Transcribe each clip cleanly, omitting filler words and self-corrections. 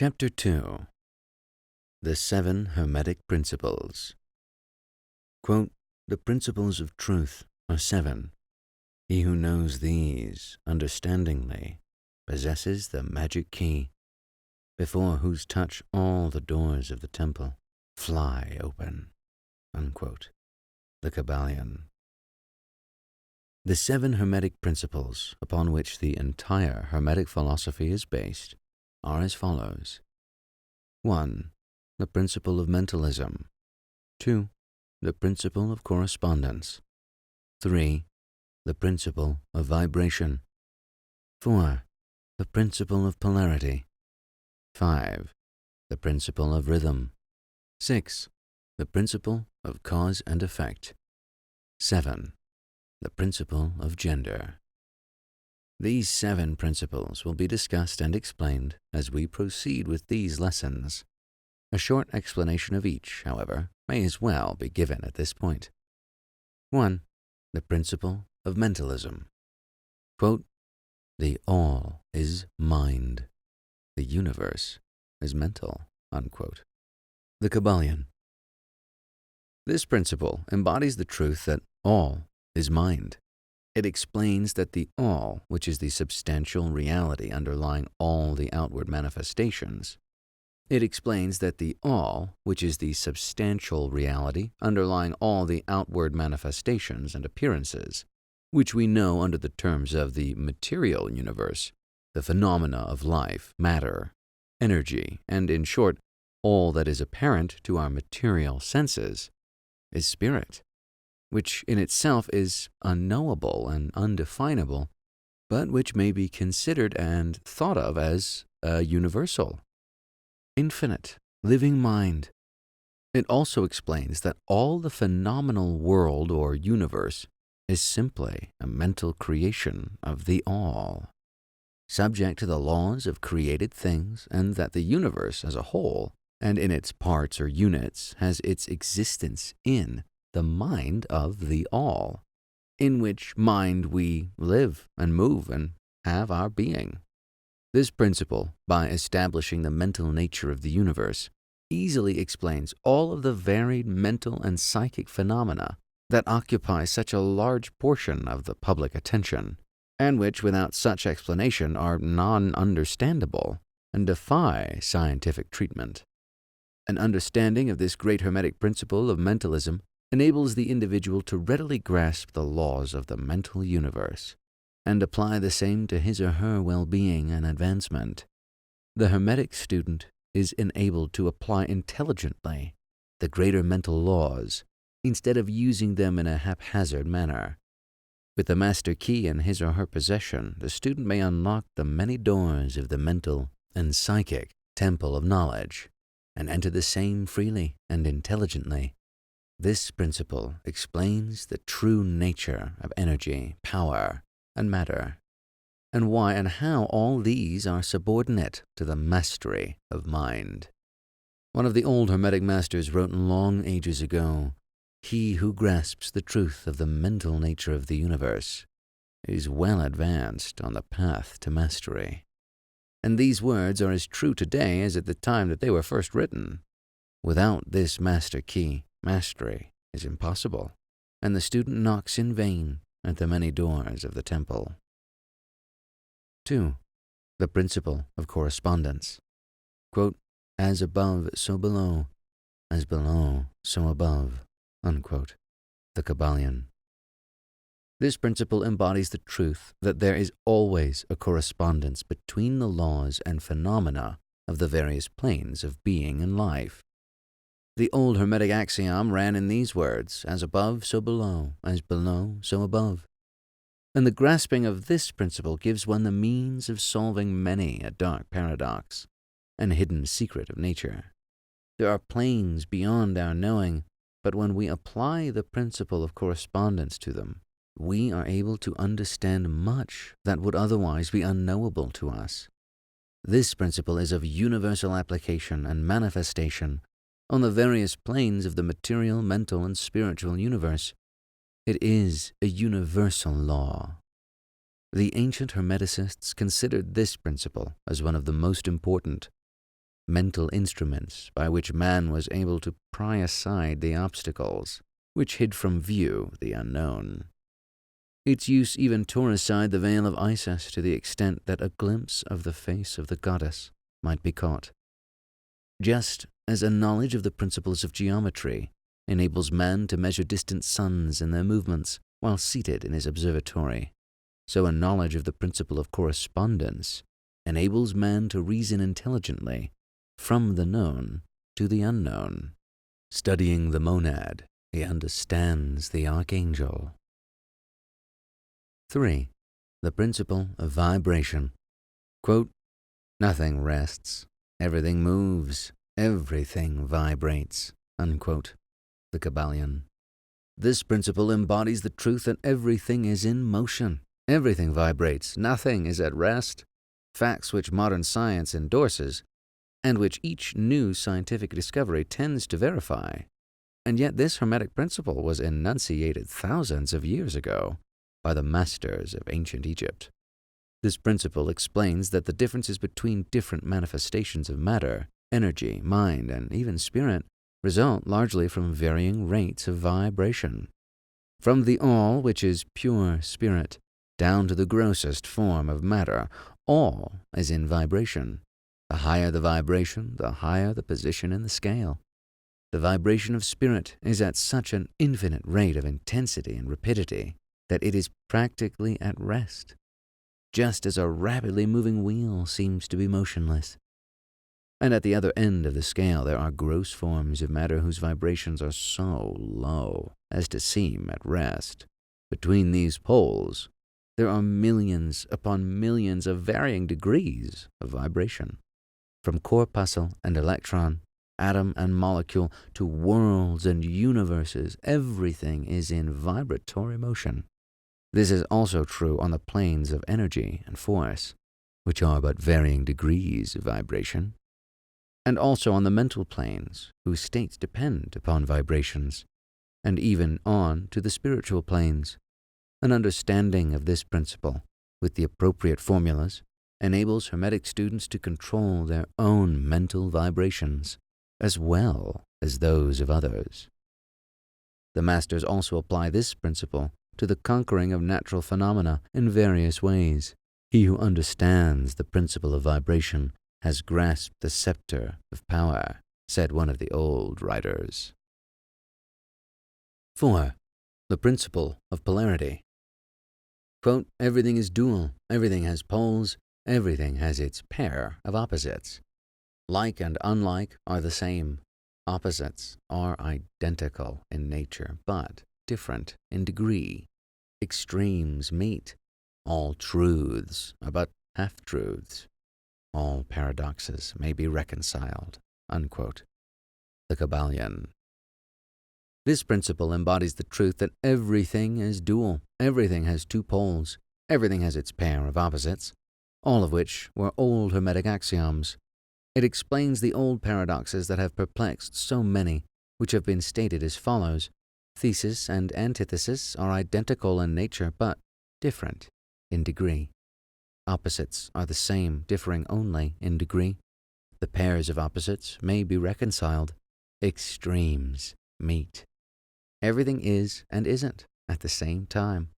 Chapter 2. The 7 Hermetic Principles. Quote, "The principles of truth are 7. He who knows these understandingly possesses the magic key, before whose touch all the doors of the temple fly open." Unquote. The Kybalion. The 7 Hermetic principles upon which the entire Hermetic philosophy is based are as follows. 1. The principle of mentalism. 2. The principle of correspondence. 3. The principle of vibration. 4. The principle of polarity. 5. The principle of rhythm. 6. The principle of cause and effect. 7. The principle of gender. These 7 principles will be discussed and explained as we proceed with these lessons. A short explanation of each, however, may as well be given at this point. 1. The principle of mentalism. Quote, "The all is mind. The universe is mental." Unquote. The Kybalion. This principle embodies the truth that all is mind. It explains that the all, which is the substantial reality underlying all the outward manifestations, which we know under the terms of the material universe, the phenomena of life, matter, energy, and in short, all that is apparent to our material senses, is spirit, which in itself is unknowable and undefinable, but which may be considered and thought of as a universal, infinite, living mind. It also explains that all the phenomenal world or universe is simply a mental creation of the all, subject to the laws of created things, and that the universe as a whole, and in its parts or units, has its existence in the mind of the all, in which mind we live and move and have our being. This principle, by establishing the mental nature of the universe, easily explains all of the varied mental and psychic phenomena that occupy such a large portion of the public attention, and which without such explanation are non-understandable and defy scientific treatment. An understanding of this great Hermetic principle of mentalism enables the individual to readily grasp the laws of the mental universe and apply the same to his or her well-being and advancement. The Hermetic student is enabled to apply intelligently the greater mental laws instead of using them in a haphazard manner. With the master key in his or her possession, the student may unlock the many doors of the mental and psychic temple of knowledge and enter the same freely and intelligently. This principle explains the true nature of energy, power, and matter, and why and how all these are subordinate to the mastery of mind. One of the old Hermetic masters wrote long ages ago, "He who grasps the truth of the mental nature of the universe is well advanced on the path to mastery." And these words are as true today as at the time that they were first written. Without this master key, mastery is impossible, and the student knocks in vain at the many doors of the temple. 2. The principle of correspondence. Quote, "As above, so below. As below, so above." Unquote. The Kybalion. This principle embodies the truth that there is always a correspondence between the laws and phenomena of the various planes of being and life. The old Hermetic axiom ran in these words, "As above, so below. As below, so above." And the grasping of this principle gives one the means of solving many a dark paradox and hidden secret of nature. There are planes beyond our knowing, but when we apply the principle of correspondence to them, we are able to understand much that would otherwise be unknowable to us. This principle is of universal application and manifestation on the various planes of the material, mental, and spiritual universe. It is a universal law. The ancient Hermeticists considered this principle as one of the most important, mental instruments by which man was able to pry aside the obstacles which hid from view the unknown. Its use even tore aside the veil of Isis to the extent that a glimpse of the face of the goddess might be caught. Just as a knowledge of the principles of geometry enables man to measure distant suns and their movements while seated in his observatory, so a knowledge of the principle of correspondence enables man to reason intelligently from the known to the unknown. Studying the monad, he understands the archangel. 3. The principle of vibration. Quote, "Nothing rests, everything moves, everything vibrates." Unquote. The Kybalion. This principle embodies the truth that everything is in motion, everything vibrates, nothing is at rest, facts which modern science endorses, and which each new scientific discovery tends to verify. And yet this Hermetic principle was enunciated thousands of years ago by the masters of ancient Egypt. This principle explains that the differences between different manifestations of matter, energy, mind, and even spirit result largely from varying rates of vibration. From the all, which is pure spirit, down to the grossest form of matter, all is in vibration. The higher the vibration, the higher the position in the scale. The vibration of spirit is at such an infinite rate of intensity and rapidity that it is practically at rest, just as a rapidly moving wheel seems to be motionless. And at the other end of the scale there are gross forms of matter whose vibrations are so low as to seem at rest. Between these poles, there are millions upon millions of varying degrees of vibration. From corpuscle and electron, atom and molecule, to worlds and universes, everything is in vibratory motion. This is also true on the planes of energy and force, which are but varying degrees of vibration, and also on the mental planes, whose states depend upon vibrations, and even on to the spiritual planes. An understanding of this principle, with the appropriate formulas, enables Hermetic students to control their own mental vibrations, as well as those of others. The masters also apply this principle to the conquering of natural phenomena in various ways. He who understands the principle of vibration has grasped the scepter of power, said one of the old writers. 4. The principle of polarity. Quote, "Everything is dual, everything has poles, everything has its pair of opposites. Like and unlike are the same. Opposites are identical in nature, but different in degree. Extremes meet. All truths are but half-truths. All paradoxes may be reconciled." Unquote. The Kybalion. This principle embodies the truth that everything is dual, everything has two poles, everything has its pair of opposites, all of which were old Hermetic axioms. It explains the old paradoxes that have perplexed so many, which have been stated as follows. Thesis and antithesis are identical in nature, but different in degree. Opposites are the same, differing only in degree. The pairs of opposites may be reconciled. Extremes meet. Everything is and isn't at the same time.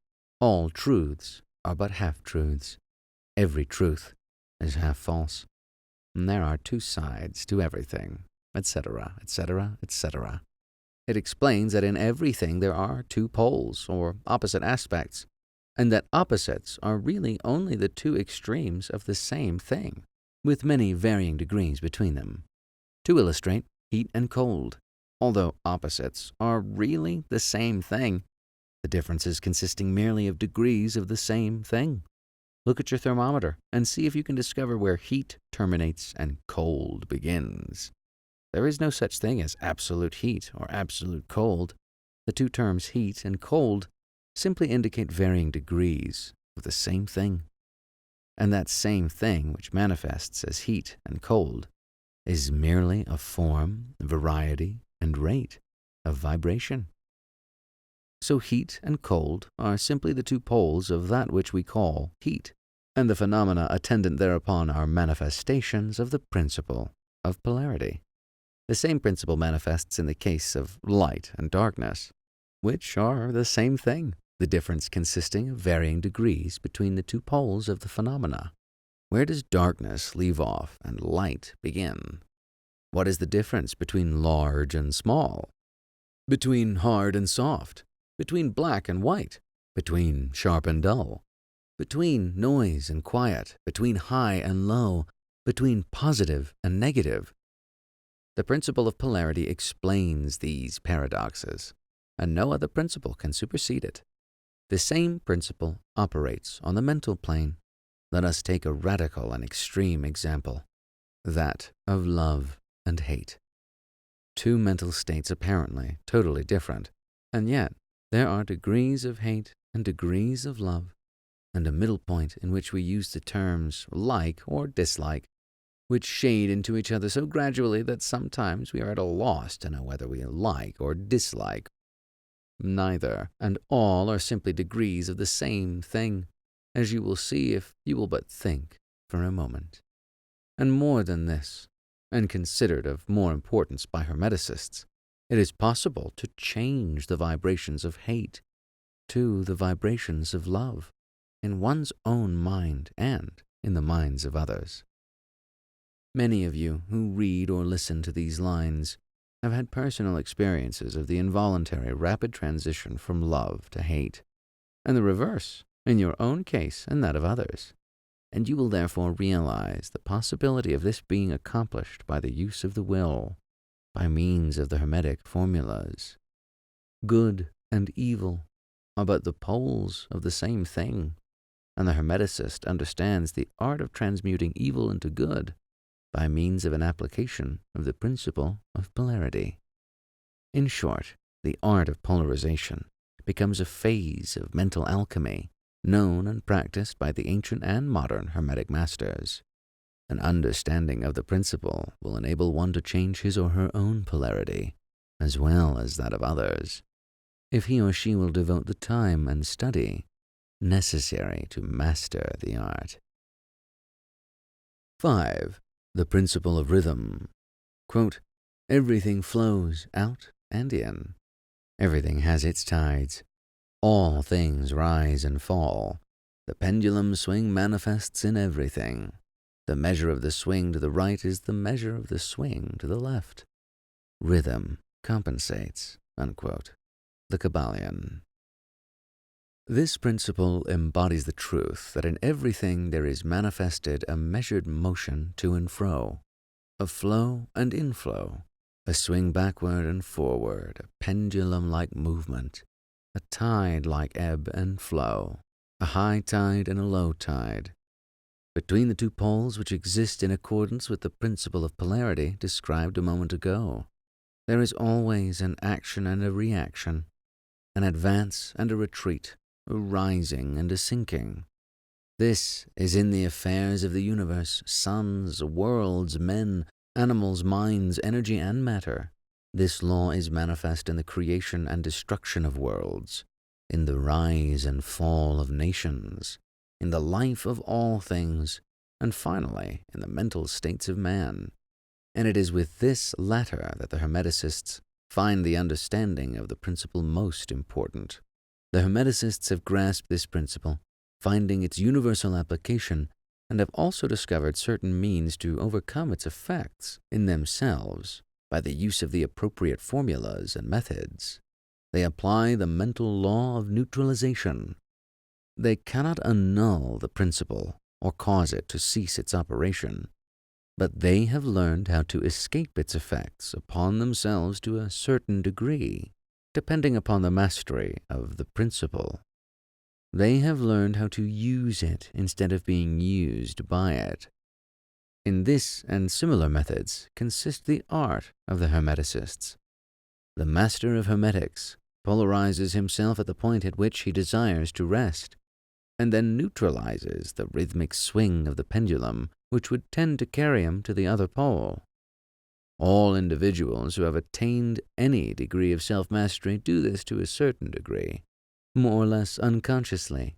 All truths are but half-truths. Every truth is half false. And there are two sides to everything, etc., etc., etc. It explains that in everything there are two poles, or opposite aspects, and that opposites are really only the two extremes of the same thing, with many varying degrees between them. To illustrate, heat and cold. Although opposites are really the same thing, the differences consisting merely of degrees of the same thing. Look at your thermometer and see if you can discover where heat terminates and cold begins. There is no such thing as absolute heat or absolute cold. The two terms heat and cold simply indicate varying degrees of the same thing. And that same thing which manifests as heat and cold is merely a form, variety, and rate of vibration. So heat and cold are simply the two poles of that which we call heat, and the phenomena attendant thereupon are manifestations of the principle of polarity. The same principle manifests in the case of light and darkness, which are the same thing, the difference consisting of varying degrees between the two poles of the phenomena. Where does darkness leave off and light begin? What is the difference between large and small? Between hard and soft? Between black and white? Between sharp and dull? Between noise and quiet? Between high and low? Between positive and negative? The principle of polarity explains these paradoxes, and no other principle can supersede it. The same principle operates on the mental plane. Let us take a radical and extreme example, that of love and hate. Two mental states apparently totally different, and yet there are degrees of hate and degrees of love, and a middle point in which we use the terms like or dislike, which shade into each other so gradually that sometimes we are at a loss to know whether we like or dislike neither, and all are simply degrees of the same thing, as you will see if you will but think for a moment. And more than this, and considered of more importance by Hermeticists, it is possible to change the vibrations of hate to the vibrations of love in one's own mind and in the minds of others. Many of you who read or listen to these lines have had personal experiences of the involuntary rapid transition from love to hate, and the reverse in your own case and that of others, and you will therefore realize the possibility of this being accomplished by the use of the will, by means of the Hermetic formulas. Good and evil are but the poles of the same thing, and the Hermeticist understands the art of transmuting evil into good by means of an application of the principle of polarity. In short, the art of polarization becomes a phase of mental alchemy known and practiced by the ancient and modern Hermetic masters. An understanding of the principle will enable one to change his or her own polarity, as well as that of others, if he or she will devote the time and study necessary to master the art. 5. The principle of rhythm. Quote, everything flows out and in. Everything has its tides. All things rise and fall. The pendulum swing manifests in everything. The measure of the swing to the right is the measure of the swing to the left. Rhythm compensates. Unquote. The Kybalion. This principle embodies the truth that in everything there is manifested a measured motion to and fro, a flow and inflow, a swing backward and forward, a pendulum-like movement, a tide-like ebb and flow, a high tide and a low tide. Between the two poles which exist in accordance with the principle of polarity described a moment ago, there is always an action and a reaction, an advance and a retreat, a rising and a sinking. This is in the affairs of the universe, suns, worlds, men, animals, minds, energy, and matter. This law is manifest in the creation and destruction of worlds, in the rise and fall of nations, in the life of all things, and finally in the mental states of man. And it is with this latter that the Hermeticists find the understanding of the principle most important. The Hermeticists have grasped this principle, finding its universal application, and have also discovered certain means to overcome its effects in themselves by the use of the appropriate formulas and methods. They apply the mental law of neutralization. They cannot annul the principle or cause it to cease its operation, but they have learned how to escape its effects upon themselves to a certain degree, depending upon the mastery of the principle. They have learned how to use it instead of being used by it. In this and similar methods consist the art of the Hermeticists. The master of Hermetics polarizes himself at the point at which he desires to rest, and then neutralizes the rhythmic swing of the pendulum which would tend to carry him to the other pole. All individuals who have attained any degree of self-mastery do this to a certain degree, more or less unconsciously,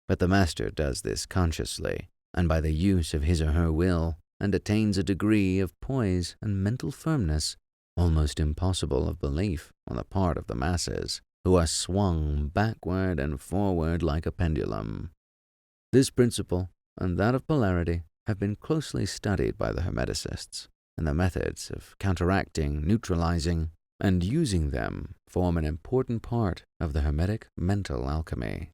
but the master does this consciously, and by the use of his or her will and attains a degree of poise and mental firmness almost impossible of belief on the part of the masses, who are swung backward and forward like a pendulum. This principle and that of polarity have been closely studied by the Hermeticists, and the methods of counteracting, neutralizing, and using them form an important part of the Hermetic mental alchemy.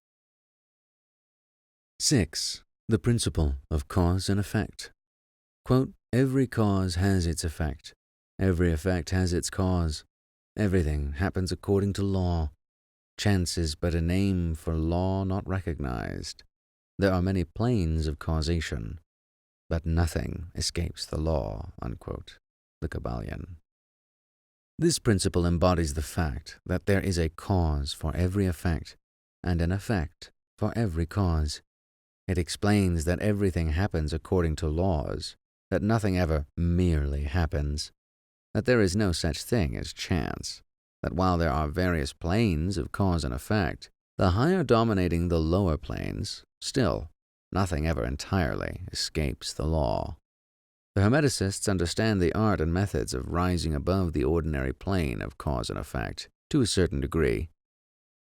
6. The principle of cause and effect. Quote, "Every cause has its effect. Every effect has its cause. Everything happens according to law. Chance is but a name for law not recognized. There are many planes of causation, but nothing escapes the law." Unquote. The Kybalion. This principle embodies the fact that there is a cause for every effect and an effect for every cause. It explains that everything happens according to laws, that nothing ever merely happens, that there is no such thing as chance, that while there are various planes of cause and effect, the higher dominating the lower planes, still, nothing ever entirely escapes the law. The Hermeticists understand the art and methods of rising above the ordinary plane of cause and effect to a certain degree,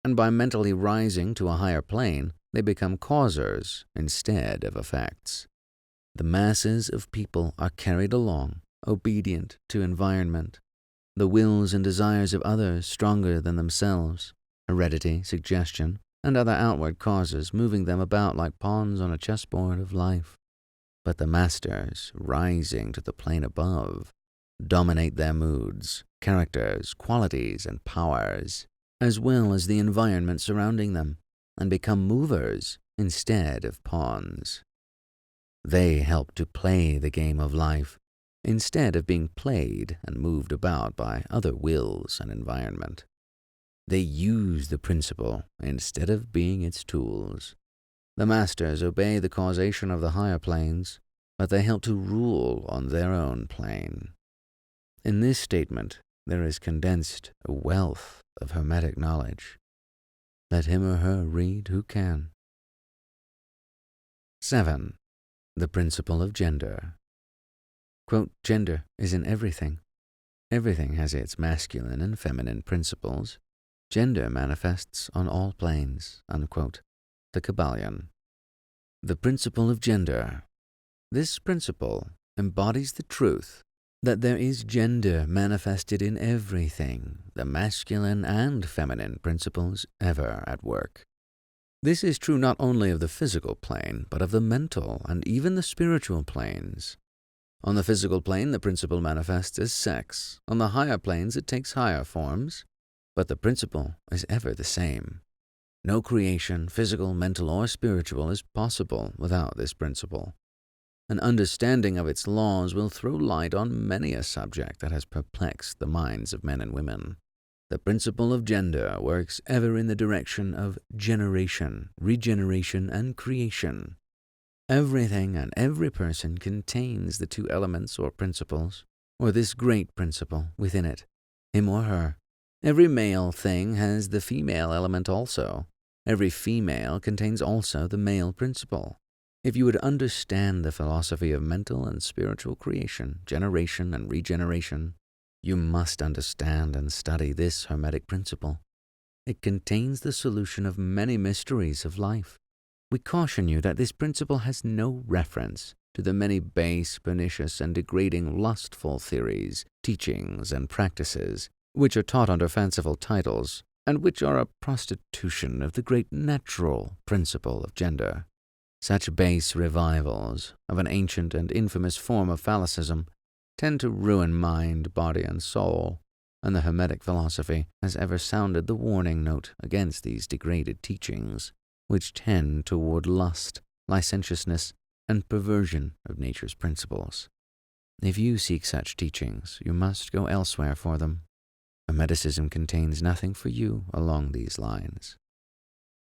and by mentally rising to a higher plane, they become causers instead of effects. The masses of people are carried along, obedient to environment, the wills and desires of others stronger than themselves, heredity, suggestion, and other outward causes moving them about like pawns on a chessboard of life. But the masters, rising to the plane above, dominate their moods, characters, qualities, and powers, as well as the environment surrounding them, and become movers instead of pawns. They help to play the game of life, instead of being played and moved about by other wills and environment. They use the principle instead of being its tools. The masters obey the causation of the higher planes, but they help to rule on their own plane. In this statement, there is condensed a wealth of Hermetic knowledge. Let him or her read who can. 7. The principle of gender. Quote, "Gender is in everything. Everything has its masculine and feminine principles. Gender manifests on all planes." Unquote. The Kybalion. The principle of gender. This principle embodies the truth that there is gender manifested in everything, the masculine and feminine principles ever at work. This is true not only of the physical plane, but of the mental and even the spiritual planes. On the physical plane, the principle manifests as sex. On the higher planes, it takes higher forms, but the principle is ever the same. No creation, physical, mental, or spiritual, is possible without this principle. An understanding of its laws will throw light on many a subject that has perplexed the minds of men and women. The principle of gender works ever in the direction of generation, regeneration, and creation. Everything and every person contains the two elements or principles, or this great principle within it, him or her. Every male thing has the female element also. Every female contains also the male principle. If you would understand the philosophy of mental and spiritual creation, generation, and regeneration, you must understand and study this Hermetic principle. It contains the solution of many mysteries of life. We caution you that this principle has no reference to the many base, pernicious, and degrading lustful theories, teachings, and practices which are taught under fanciful titles, and which are a prostitution of the great natural principle of gender. Such base revivals of an ancient and infamous form of phallicism tend to ruin mind, body, and soul, and the Hermetic philosophy has ever sounded the warning note against these degraded teachings, which tend toward lust, licentiousness, and perversion of nature's principles. If you seek such teachings, you must go elsewhere for them. Hermeticism contains nothing for you along these lines.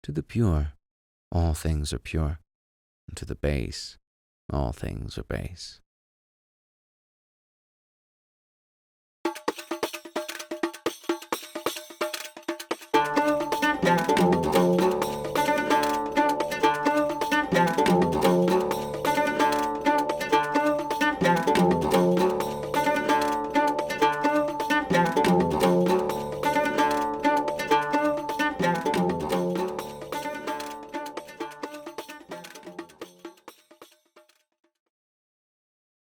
To the pure, all things are pure, and to the base, all things are base.